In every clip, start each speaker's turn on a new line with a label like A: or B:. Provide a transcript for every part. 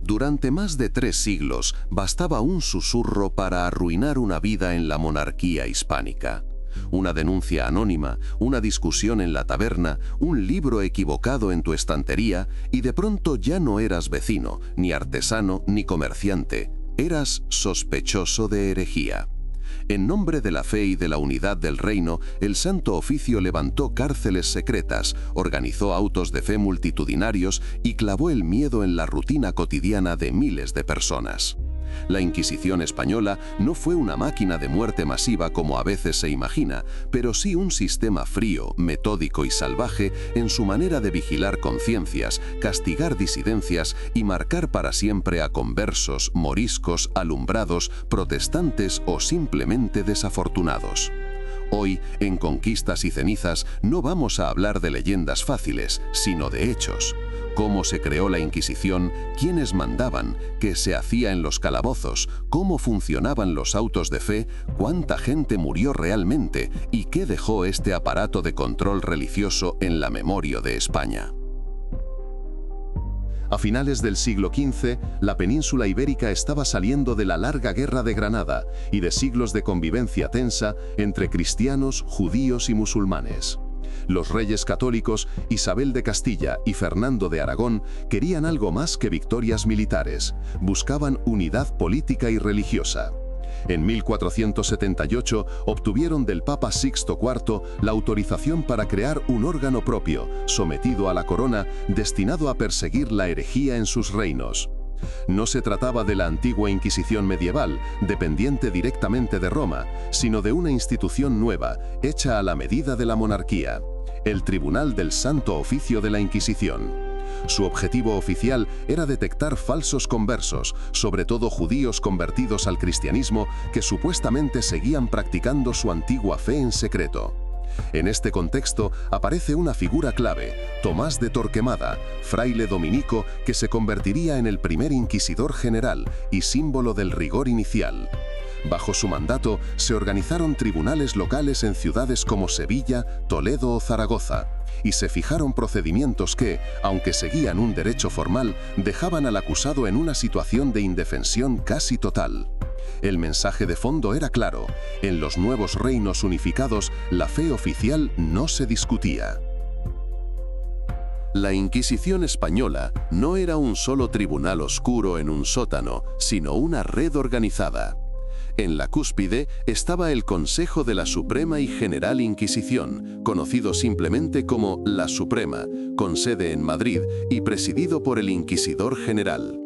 A: Durante más de 3 siglos bastaba un susurro para arruinar una vida en la monarquía hispánica. Una denuncia anónima, una discusión en la taberna, un libro equivocado en tu estantería y de pronto ya no eras vecino, ni artesano, ni comerciante. Eras sospechoso de herejía. En nombre de la fe y de la unidad del reino, el Santo Oficio levantó cárceles secretas, organizó autos de fe multitudinarios y clavó el miedo en la rutina cotidiana de miles de personas. La Inquisición española no fue una máquina de muerte masiva como a veces se imagina, pero sí un sistema frío, metódico y salvaje en su manera de vigilar conciencias, castigar disidencias y marcar para siempre a conversos, moriscos, alumbrados, protestantes o simplemente desafortunados. Hoy, en Conquistas y Cenizas, no vamos a hablar de leyendas fáciles, sino de hechos. Cómo se creó la Inquisición, quiénes mandaban, qué se hacía en los calabozos, cómo funcionaban los autos de fe, cuánta gente murió realmente y qué dejó este aparato de control religioso en la memoria de España. A finales del siglo XV, la península ibérica estaba saliendo de la larga Guerra de Granada y de siglos de convivencia tensa entre cristianos, judíos y musulmanes. Los reyes católicos, Isabel de Castilla y Fernando de Aragón, querían algo más que victorias militares, buscaban unidad política y religiosa. En 1478 obtuvieron del Papa Sixto IV la autorización para crear un órgano propio, sometido a la corona, destinado a perseguir la herejía en sus reinos. No se trataba de la antigua Inquisición medieval, dependiente directamente de Roma, sino de una institución nueva, hecha a la medida de la monarquía, el Tribunal del Santo Oficio de la Inquisición. Su objetivo oficial era detectar falsos conversos, sobre todo judíos convertidos al cristianismo que supuestamente seguían practicando su antigua fe en secreto. En este contexto aparece una figura clave, Tomás de Torquemada, fraile dominico que se convertiría en el primer inquisidor general y símbolo del rigor inicial. Bajo su mandato se organizaron tribunales locales en ciudades como Sevilla, Toledo o Zaragoza, y se fijaron procedimientos que, aunque seguían un derecho formal, dejaban al acusado en una situación de indefensión casi total. El mensaje de fondo era claro: en los nuevos reinos unificados, la fe oficial no se discutía. La Inquisición española no era un solo tribunal oscuro en un sótano, sino una red organizada. En la cúspide estaba el Consejo de la Suprema y General Inquisición, conocido simplemente como la Suprema, con sede en Madrid y presidido por el Inquisidor General.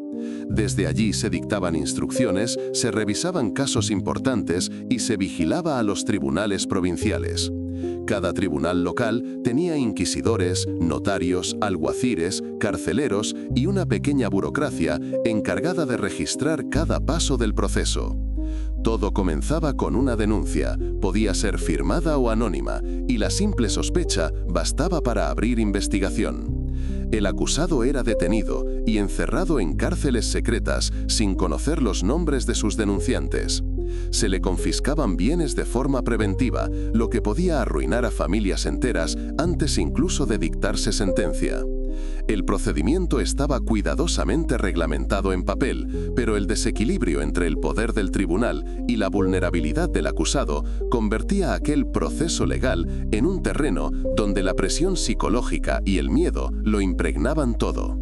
A: Desde allí se dictaban instrucciones, se revisaban casos importantes y se vigilaba a los tribunales provinciales. Cada tribunal local tenía inquisidores, notarios, alguaciles, carceleros y una pequeña burocracia encargada de registrar cada paso del proceso. Todo comenzaba con una denuncia, podía ser firmada o anónima, y la simple sospecha bastaba para abrir investigación. El acusado era detenido y encerrado en cárceles secretas sin conocer los nombres de sus denunciantes. Se le confiscaban bienes de forma preventiva, lo que podía arruinar a familias enteras antes incluso de dictarse sentencia. El procedimiento estaba cuidadosamente reglamentado en papel, pero el desequilibrio entre el poder del tribunal y la vulnerabilidad del acusado convertía aquel proceso legal en un terreno donde la presión psicológica y el miedo lo impregnaban todo.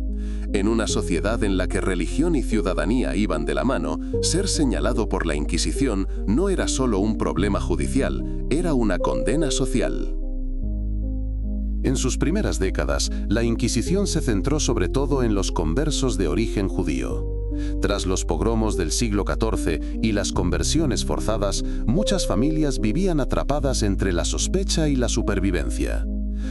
A: En una sociedad en la que religión y ciudadanía iban de la mano, ser señalado por la Inquisición no era solo un problema judicial, era una condena social. En sus primeras décadas, la Inquisición se centró sobre todo en los conversos de origen judío. Tras los pogromos del siglo XIV y las conversiones forzadas, muchas familias vivían atrapadas entre la sospecha y la supervivencia.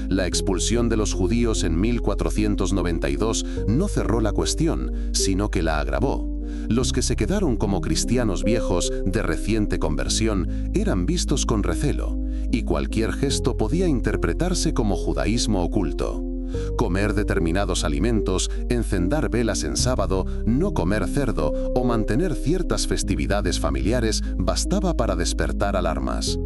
A: La expulsión de los judíos en 1492 no cerró la cuestión, sino que la agravó. Los que se quedaron como cristianos viejos de reciente conversión eran vistos con recelo, y cualquier gesto podía interpretarse como judaísmo oculto. Comer determinados alimentos, encendar velas en sábado, no comer cerdo o mantener ciertas festividades familiares bastaba para despertar alarmas.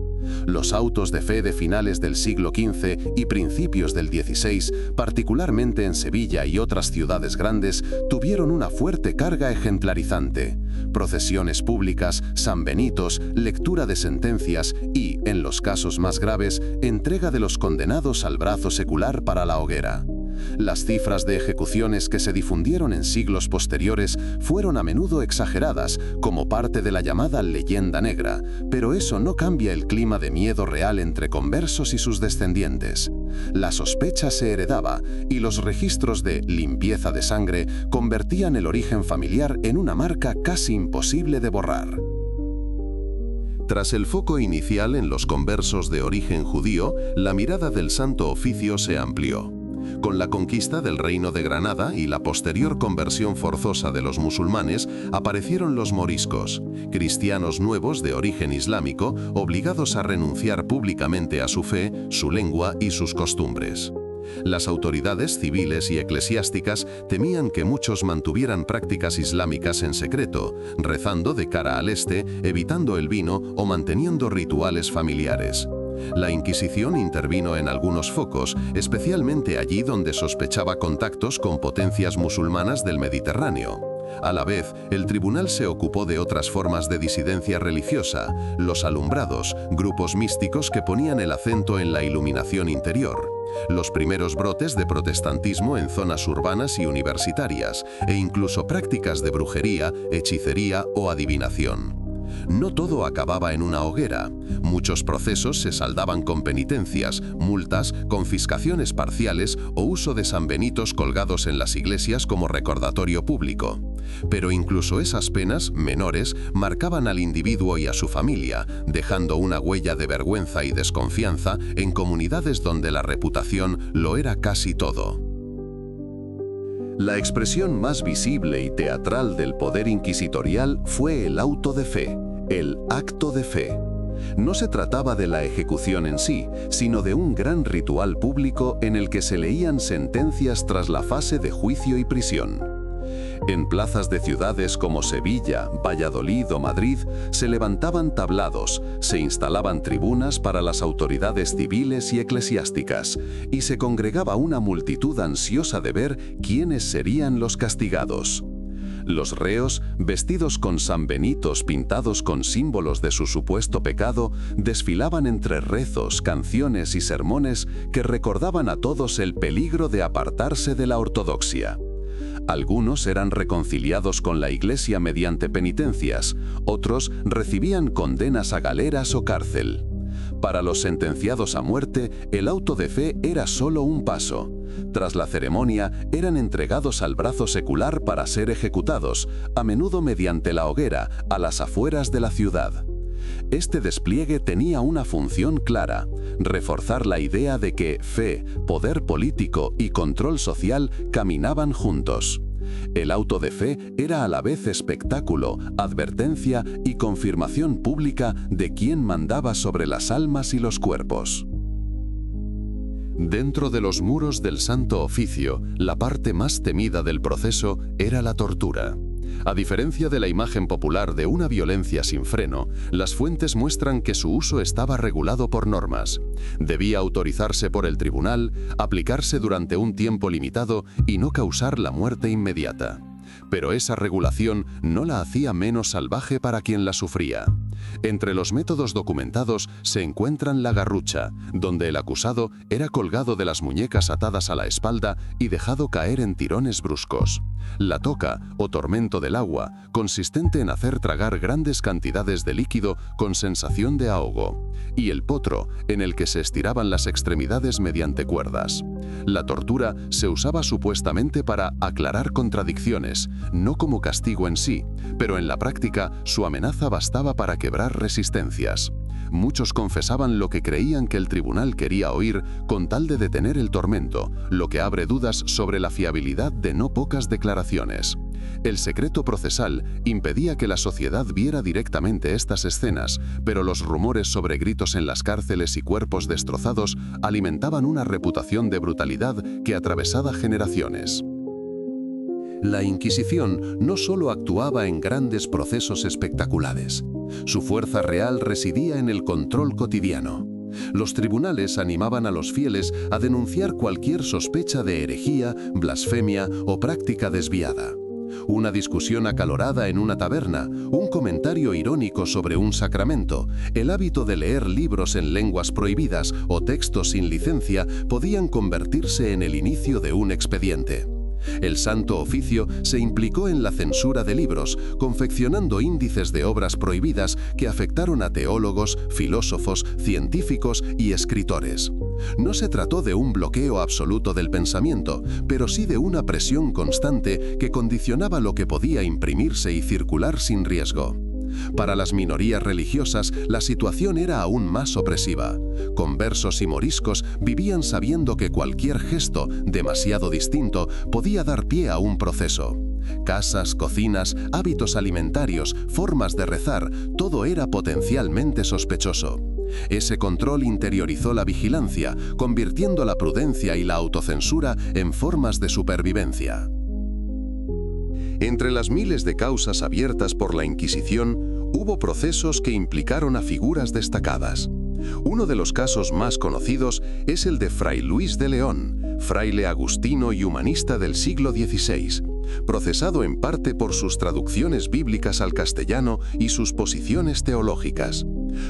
A: Los autos de fe de finales del siglo XV y principios del XVI, particularmente en Sevilla y otras ciudades grandes, tuvieron una fuerte carga ejemplarizante. Procesiones públicas, sanbenitos, lectura de sentencias y, en los casos más graves, entrega de los condenados al brazo secular para la hoguera. Las cifras de ejecuciones que se difundieron en siglos posteriores fueron a menudo exageradas como parte de la llamada leyenda negra, pero eso no cambia el clima de miedo real entre conversos y sus descendientes. La sospecha se heredaba y los registros de limpieza de sangre convertían el origen familiar en una marca casi imposible de borrar. Tras el foco inicial en los conversos de origen judío, la mirada del Santo Oficio se amplió. Con la conquista del Reino de Granada y la posterior conversión forzosa de los musulmanes, aparecieron los moriscos, cristianos nuevos de origen islámico, obligados a renunciar públicamente a su fe, su lengua y sus costumbres. Las autoridades civiles y eclesiásticas temían que muchos mantuvieran prácticas islámicas en secreto, rezando de cara al este, evitando el vino o manteniendo rituales familiares. La Inquisición intervino en algunos focos, especialmente allí donde sospechaba contactos con potencias musulmanas del Mediterráneo. A la vez, el tribunal se ocupó de otras formas de disidencia religiosa, los alumbrados, grupos místicos que ponían el acento en la iluminación interior, los primeros brotes de protestantismo en zonas urbanas y universitarias, e incluso prácticas de brujería, hechicería o adivinación. No todo acababa en una hoguera. Muchos procesos se saldaban con penitencias, multas, confiscaciones parciales o uso de sanbenitos colgados en las iglesias como recordatorio público. Pero incluso esas penas, menores, marcaban al individuo y a su familia, dejando una huella de vergüenza y desconfianza en comunidades donde la reputación lo era casi todo. La expresión más visible y teatral del poder inquisitorial fue el auto de fe, el acto de fe. No se trataba de la ejecución en sí, sino de un gran ritual público en el que se leían sentencias tras la fase de juicio y prisión. En plazas de ciudades como Sevilla, Valladolid o Madrid se levantaban tablados, se instalaban tribunas para las autoridades civiles y eclesiásticas, y se congregaba una multitud ansiosa de ver quiénes serían los castigados. Los reos, vestidos con sanbenitos pintados con símbolos de su supuesto pecado, desfilaban entre rezos, canciones y sermones que recordaban a todos el peligro de apartarse de la ortodoxia. Algunos eran reconciliados con la Iglesia mediante penitencias, otros recibían condenas a galeras o cárcel. Para los sentenciados a muerte, el auto de fe era solo un paso. Tras la ceremonia, eran entregados al brazo secular para ser ejecutados, a menudo mediante la hoguera, a las afueras de la ciudad. Este despliegue tenía una función clara: reforzar la idea de que fe, poder político y control social caminaban juntos. El auto de fe era a la vez espectáculo, advertencia y confirmación pública de quién mandaba sobre las almas y los cuerpos. Dentro de los muros del Santo Oficio, la parte más temida del proceso era la tortura. A diferencia de la imagen popular de una violencia sin freno, las fuentes muestran que su uso estaba regulado por normas. Debía autorizarse por el tribunal, aplicarse durante un tiempo limitado y no causar la muerte inmediata. Pero esa regulación no la hacía menos salvaje para quien la sufría. Entre los métodos documentados se encuentran la garrucha, donde el acusado era colgado de las muñecas atadas a la espalda y dejado caer en tirones bruscos; la toca, o tormento del agua, consistente en hacer tragar grandes cantidades de líquido con sensación de ahogo; y el potro, en el que se estiraban las extremidades mediante cuerdas. La tortura se usaba supuestamente para aclarar contradicciones, no como castigo en sí, pero en la práctica su amenaza bastaba para quebrar resistencias. Muchos confesaban lo que creían que el tribunal quería oír con tal de detener el tormento, lo que abre dudas sobre la fiabilidad de no pocas declaraciones. El secreto procesal impedía que la sociedad viera directamente estas escenas, pero los rumores sobre gritos en las cárceles y cuerpos destrozados alimentaban una reputación de brutalidad que atravesaba generaciones. La Inquisición no solo actuaba en grandes procesos espectaculares. Su fuerza real residía en el control cotidiano. Los tribunales animaban a los fieles a denunciar cualquier sospecha de herejía, blasfemia o práctica desviada. Una discusión acalorada en una taberna, un comentario irónico sobre un sacramento, el hábito de leer libros en lenguas prohibidas o textos sin licencia podían convertirse en el inicio de un expediente. El Santo Oficio se implicó en la censura de libros, confeccionando índices de obras prohibidas que afectaron a teólogos, filósofos, científicos y escritores. No se trató de un bloqueo absoluto del pensamiento, pero sí de una presión constante que condicionaba lo que podía imprimirse y circular sin riesgo. Para las minorías religiosas, la situación era aún más opresiva. Conversos y moriscos vivían sabiendo que cualquier gesto, demasiado distinto, podía dar pie a un proceso. Casas, cocinas, hábitos alimentarios, formas de rezar, todo era potencialmente sospechoso. Ese control interiorizó la vigilancia, convirtiendo la prudencia y la autocensura en formas de supervivencia. Entre las miles de causas abiertas por la Inquisición, hubo procesos que implicaron a figuras destacadas. Uno de los casos más conocidos es el de Fray Luis de León, fraile agustino y humanista del siglo XVI, procesado en parte por sus traducciones bíblicas al castellano y sus posiciones teológicas.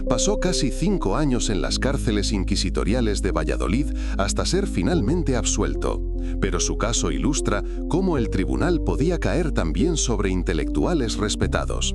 A: Pasó casi 5 años en las cárceles inquisitoriales de Valladolid hasta ser finalmente absuelto, pero su caso ilustra cómo el tribunal podía caer también sobre intelectuales respetados.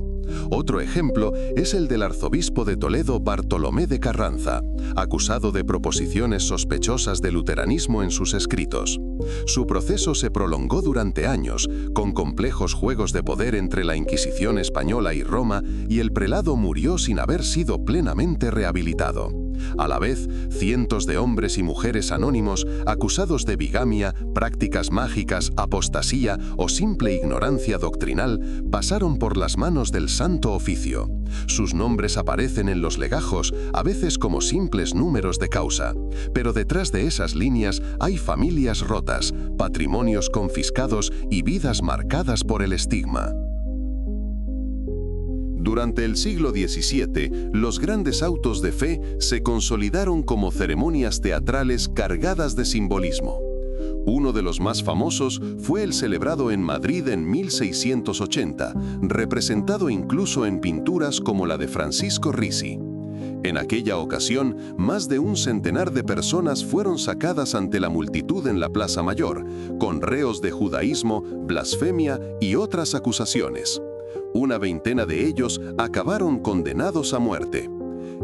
A: Otro ejemplo es el del arzobispo de Toledo Bartolomé de Carranza, acusado de proposiciones sospechosas de luteranismo en sus escritos. Su proceso se prolongó durante años, con complejos juegos de poder entre la Inquisición española y Roma, y el prelado murió sin haber sido plenamente rehabilitado. A la vez, cientos de hombres y mujeres anónimos, acusados de bigamia, prácticas mágicas, apostasía o simple ignorancia doctrinal, pasaron por las manos del Santo Oficio. Sus nombres aparecen en los legajos, a veces como simples números de causa. Pero detrás de esas líneas hay familias rotas, patrimonios confiscados y vidas marcadas por el estigma. Durante el siglo XVII, los grandes autos de fe se consolidaron como ceremonias teatrales cargadas de simbolismo. Uno de los más famosos fue el celebrado en Madrid en 1680, representado incluso en pinturas como la de Francisco Risi. En aquella ocasión, más de un centenar de personas fueron sacadas ante la multitud en la Plaza Mayor, con reos de judaísmo, blasfemia y otras acusaciones. Una veintena de ellos acabaron condenados a muerte.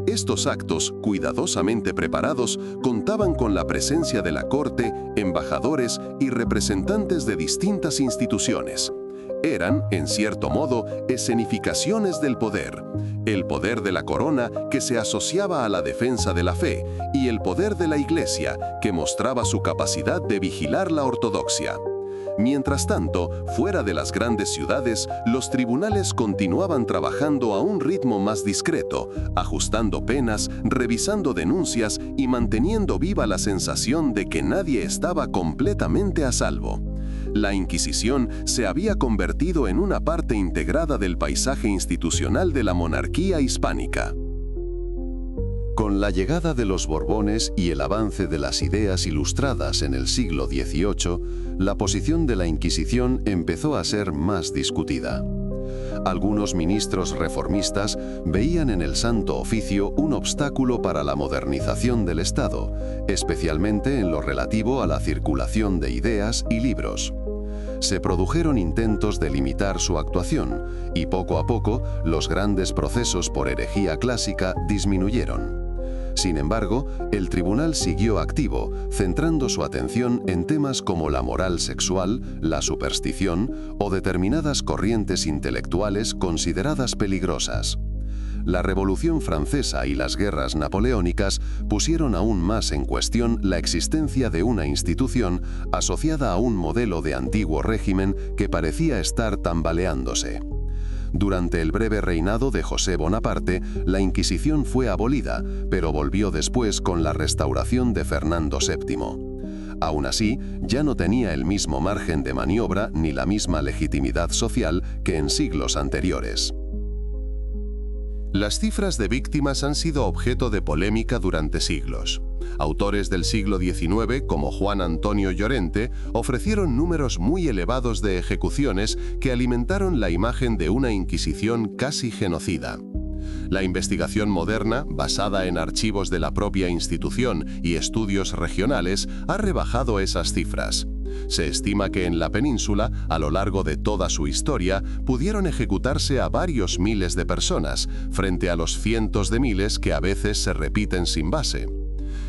A: Estos actos, cuidadosamente preparados, contaban con la presencia de la corte, embajadores y representantes de distintas instituciones. Eran, en cierto modo, escenificaciones del poder. El poder de la corona, que se asociaba a la defensa de la fe, y el poder de la Iglesia, que mostraba su capacidad de vigilar la ortodoxia. Mientras tanto, fuera de las grandes ciudades, los tribunales continuaban trabajando a un ritmo más discreto, ajustando penas, revisando denuncias y manteniendo viva la sensación de que nadie estaba completamente a salvo. La Inquisición se había convertido en una parte integrada del paisaje institucional de la monarquía hispánica. Con la llegada de los Borbones y el avance de las ideas ilustradas en el siglo XVIII, la posición de la Inquisición empezó a ser más discutida. Algunos ministros reformistas veían en el Santo Oficio un obstáculo para la modernización del Estado, especialmente en lo relativo a la circulación de ideas y libros. Se produjeron intentos de limitar su actuación y poco a poco los grandes procesos por herejía clásica disminuyeron. Sin embargo, el tribunal siguió activo, centrando su atención en temas como la moral sexual, la superstición o determinadas corrientes intelectuales consideradas peligrosas. La Revolución Francesa y las guerras napoleónicas pusieron aún más en cuestión la existencia de una institución asociada a un modelo de antiguo régimen que parecía estar tambaleándose. Durante el breve reinado de José Bonaparte, la Inquisición fue abolida, pero volvió después con la restauración de Fernando VII. Aún así, ya no tenía el mismo margen de maniobra ni la misma legitimidad social que en siglos anteriores. Las cifras de víctimas han sido objeto de polémica durante siglos. Autores del siglo XIX, como Juan Antonio Llorente, ofrecieron números muy elevados de ejecuciones que alimentaron la imagen de una Inquisición casi genocida. La investigación moderna, basada en archivos de la propia institución y estudios regionales, ha rebajado esas cifras. Se estima que en la península, a lo largo de toda su historia, pudieron ejecutarse a varios miles de personas, frente a los cientos de miles que a veces se repiten sin base.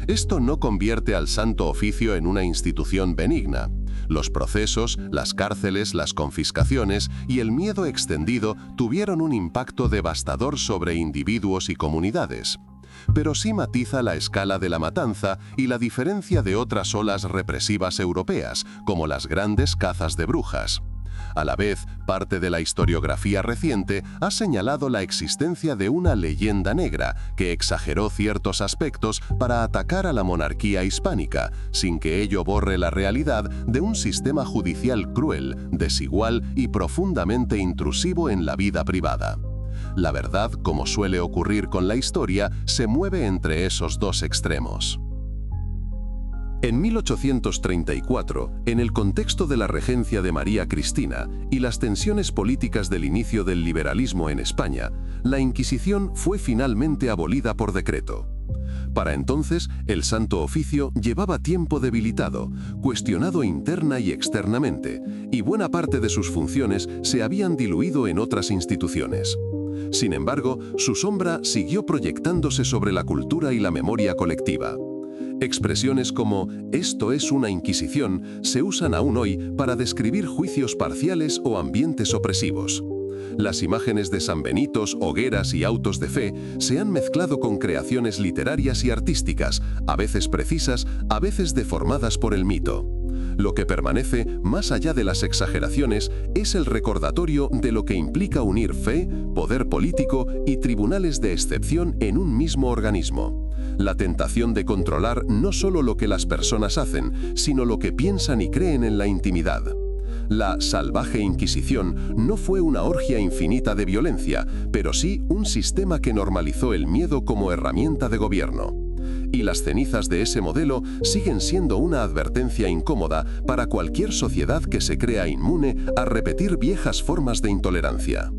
A: Esto no convierte al Santo Oficio en una institución benigna. Los procesos, las cárceles, las confiscaciones y el miedo extendido tuvieron un impacto devastador sobre individuos y comunidades. Pero sí matiza la escala de la matanza y la diferencia de otras olas represivas europeas, como las grandes cazas de brujas. A la vez, parte de la historiografía reciente ha señalado la existencia de una leyenda negra que exageró ciertos aspectos para atacar a la monarquía hispánica, sin que ello borre la realidad de un sistema judicial cruel, desigual y profundamente intrusivo en la vida privada. La verdad, como suele ocurrir con la historia, se mueve entre esos dos extremos. En 1834, en el contexto de la regencia de María Cristina y las tensiones políticas del inicio del liberalismo en España, la Inquisición fue finalmente abolida por decreto. Para entonces, el Santo Oficio llevaba tiempo debilitado, cuestionado interna y externamente, y buena parte de sus funciones se habían diluido en otras instituciones. Sin embargo, su sombra siguió proyectándose sobre la cultura y la memoria colectiva. Expresiones como «esto es una inquisición» se usan aún hoy para describir juicios parciales o ambientes opresivos. Las imágenes de sanbenitos, hogueras y autos de fe se han mezclado con creaciones literarias y artísticas, a veces precisas, a veces deformadas por el mito. Lo que permanece, más allá de las exageraciones, es el recordatorio de lo que implica unir fe, poder político y tribunales de excepción en un mismo organismo. La tentación de controlar no solo lo que las personas hacen, sino lo que piensan y creen en la intimidad. La salvaje Inquisición no fue una orgia infinita de violencia, pero sí un sistema que normalizó el miedo como herramienta de gobierno. Y las cenizas de ese modelo siguen siendo una advertencia incómoda para cualquier sociedad que se crea inmune a repetir viejas formas de intolerancia.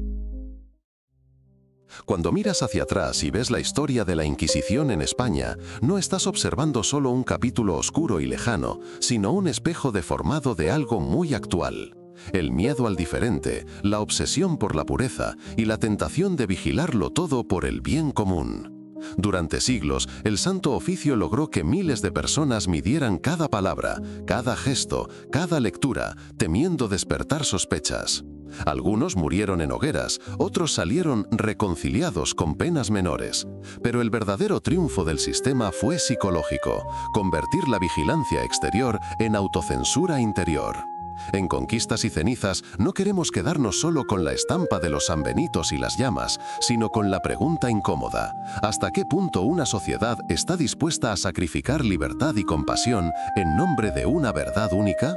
A: Cuando miras hacia atrás y ves la historia de la Inquisición en España, no estás observando solo un capítulo oscuro y lejano, sino un espejo deformado de algo muy actual. El miedo al diferente, la obsesión por la pureza y la tentación de vigilarlo todo por el bien común. Durante siglos, el Santo Oficio logró que miles de personas midieran cada palabra, cada gesto, cada lectura, temiendo despertar sospechas. Algunos murieron en hogueras, otros salieron reconciliados con penas menores. Pero el verdadero triunfo del sistema fue psicológico, convertir la vigilancia exterior en autocensura interior. En Conquistas y Cenizas no queremos quedarnos solo con la estampa de los sanbenitos y las llamas, sino con la pregunta incómoda: ¿hasta qué punto una sociedad está dispuesta a sacrificar libertad y compasión en nombre de una verdad única?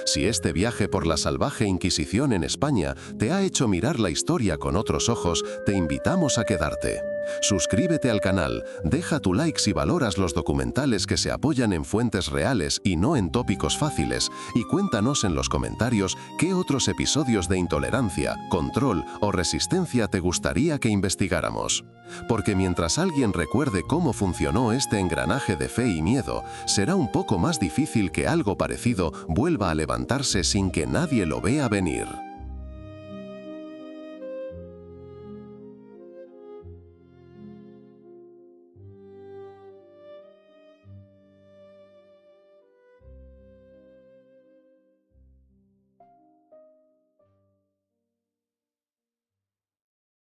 A: Si este viaje por la salvaje Inquisición en España te ha hecho mirar la historia con otros ojos, te invitamos a quedarte. Suscríbete al canal, deja tu like si valoras los documentales que se apoyan en fuentes reales y no en tópicos fáciles, y cuéntanos en los comentarios qué otros episodios de intolerancia, control o resistencia te gustaría que investigáramos. Porque mientras alguien recuerde cómo funcionó este engranaje de fe y miedo, será un poco más difícil que algo parecido vuelva a levantarse sin que nadie lo vea venir.